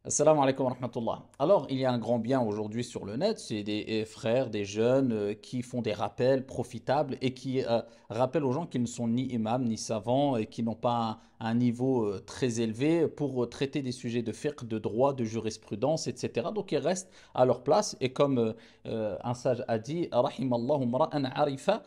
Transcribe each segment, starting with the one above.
Assalamu alaikum wa rahmatullah. Alors, il y a un grand bien aujourd'hui sur le net, c'est des frères, des jeunes qui font des rappels profitables et qui rappellent aux gens qu'ils ne sont ni imams ni savants et qui n'ont pas un niveau très élevé pour traiter des sujets de fiqh, de droit, de jurisprudence, etc. Donc, ils restent à leur place et comme un sage a dit, Rahimallahu mra'an arifa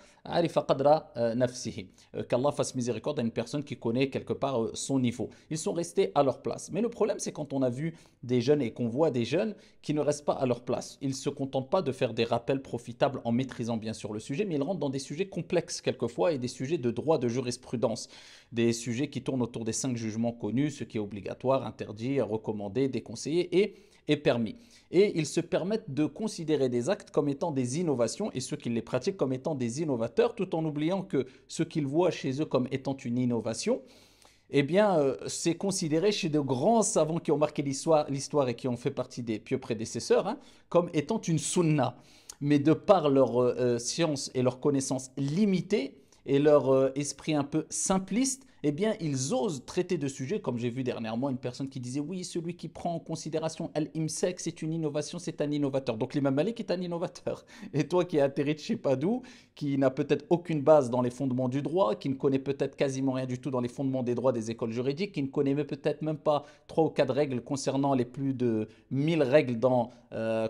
qadra nafsihi. Qu'Allah fasse miséricorde à une personne qui connaît quelque part son niveau. Ils sont restés à leur place. Mais le problème, c'est quand on a vu des jeunes et qu'on voit des jeunes qui ne restent pas à leur place. Ils ne se contentent pas de faire des rappels profitables en maîtrisant bien sûr le sujet, mais ils rentrent dans des sujets complexes quelquefois et des sujets de droit, de jurisprudence, des sujets qui tournent autour des 5 jugements connus, ce qui est obligatoire, interdit, recommandé, déconseillé et permis. Et ils se permettent de considérer des actes comme étant des innovations et ceux qui les pratiquent comme étant des innovateurs, tout en oubliant que ce qu'ils voient chez eux comme étant une innovation, eh bien, c'est considéré chez de grands savants qui ont marqué l'histoire et qui ont fait partie des pieux prédécesseurs, hein, comme étant une sunna. Mais de par leur science et leur connaissance limitée et leur esprit un peu simpliste, eh bien, ils osent traiter de sujets, comme j'ai vu dernièrement une personne qui disait, oui, celui qui prend en considération Al-Imsek, c'est une innovation, c'est un innovateur. Donc l'imam Malik est un innovateur. Et toi qui es atterri de je sais pas d'où, qui n'a peut-être aucune base dans les fondements du droit, qui ne connaît peut-être quasiment rien du tout dans les fondements des droits des écoles juridiques, qui ne connaît peut-être même pas 3 ou 4 règles concernant les plus de 1000 règles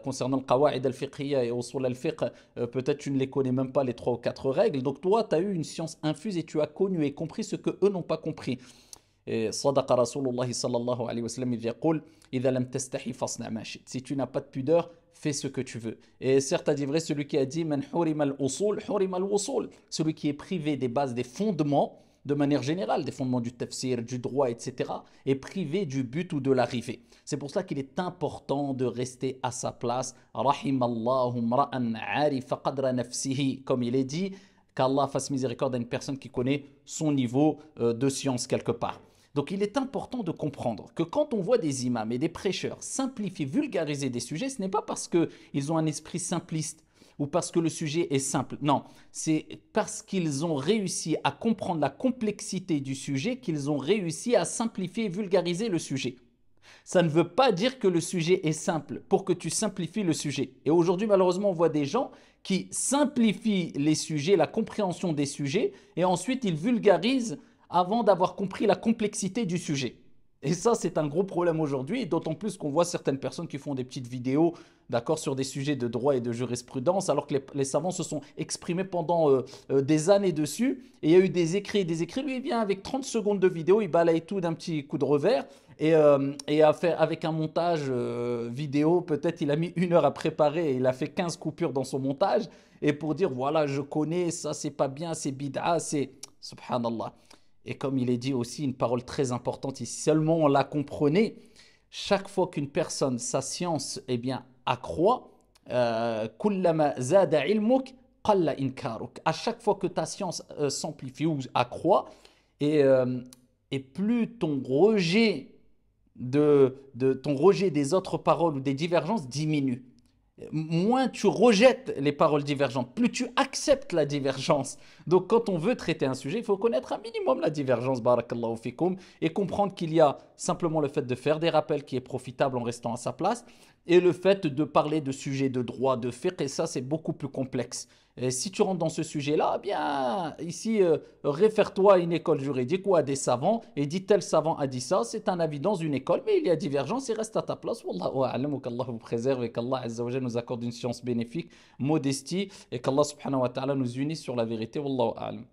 concernant le qawa'id al-fiqhiyya et usul al-fiqh, peut-être tu ne les connais même pas les 3 ou 4 règles. Donc toi, tu as eu une science infuse et tu as connu et compris ce que eux n'ont pas compris. Et Sadaqa Rasulullah sallallahu alayhi wa sallam, il yaqul, Idha lam tastahi fasna ma shit. Si tu n'as pas de pudeur, fais ce que tu veux. Et certes, a dit vrai celui qui a dit Man hurima al-usul, hurima al-wusul. Celui qui est privé des bases, des fondements, de manière générale, des fondements du tafsir, du droit, etc., est privé du but ou de l'arrivée. C'est pour ça qu'il est important de rester à sa place. Rahimallahu mra'an arifa qadra nafsihi. Comme il est dit, qu'Allah fasse miséricorde à une personne qui connaît son niveau de science quelque part. Donc il est important de comprendre que quand on voit des imams et des prêcheurs simplifier, vulgariser des sujets, ce n'est pas parce qu'ils ont un esprit simpliste ou parce que le sujet est simple. Non, c'est parce qu'ils ont réussi à comprendre la complexité du sujet qu'ils ont réussi à simplifier et vulgariser le sujet. Ça ne veut pas dire que le sujet est simple pour que tu simplifies le sujet. Et aujourd'hui, malheureusement, on voit des gens qui simplifient les sujets, la compréhension des sujets, et ensuite ils vulgarisent avant d'avoir compris la complexité du sujet. Et ça, c'est un gros problème aujourd'hui, d'autant plus qu'on voit certaines personnes qui font des petites vidéos, d'accord, sur des sujets de droit et de jurisprudence, alors que les savants se sont exprimés pendant des années dessus, et il y a eu des écrits, lui il vient avec 30 secondes de vidéo, il balaye tout d'un petit coup de revers, et a fait, avec un montage vidéo, peut-être il a mis 1 heure à préparer, et il a fait 15 coupures dans son montage, et pour dire, voilà, je connais, ça c'est pas bien, c'est bid'a, c'est... Subhanallah. Et comme il est dit aussi, une parole très importante, si seulement on la comprenait, chaque fois qu'une personne, sa science, eh bien, accroît, kullama zada ilmuk, qalla inkaruk. À chaque fois que ta science s'amplifie ou accroît, et, euh, et plus ton rejet des autres paroles ou des divergences diminue. Moins tu rejettes les paroles divergentes, plus tu acceptes la divergence. Donc quand on veut traiter un sujet, il faut connaître un minimum la divergence, barakallahu fikum, et comprendre qu'il y a simplement le fait de faire des rappels qui est profitable en restant à sa place, et le fait de parler de sujets de droit, de fiqh, et ça c'est beaucoup plus complexe. Et si tu rentres dans ce sujet-là, eh bien ici, réfère-toi à une école juridique ou à des savants, et dis tel savant a dit ça, c'est un avis dans une école, mais il y a divergence, et reste à ta place. Wallahu a'lam, qu'Allah vous préserve et qu'Allah Azza wa Jalla nous accorde une science bénéfique, modestie, et qu'Allah subhanahu wa ta'ala nous unisse sur la vérité. Wallahu a'lam.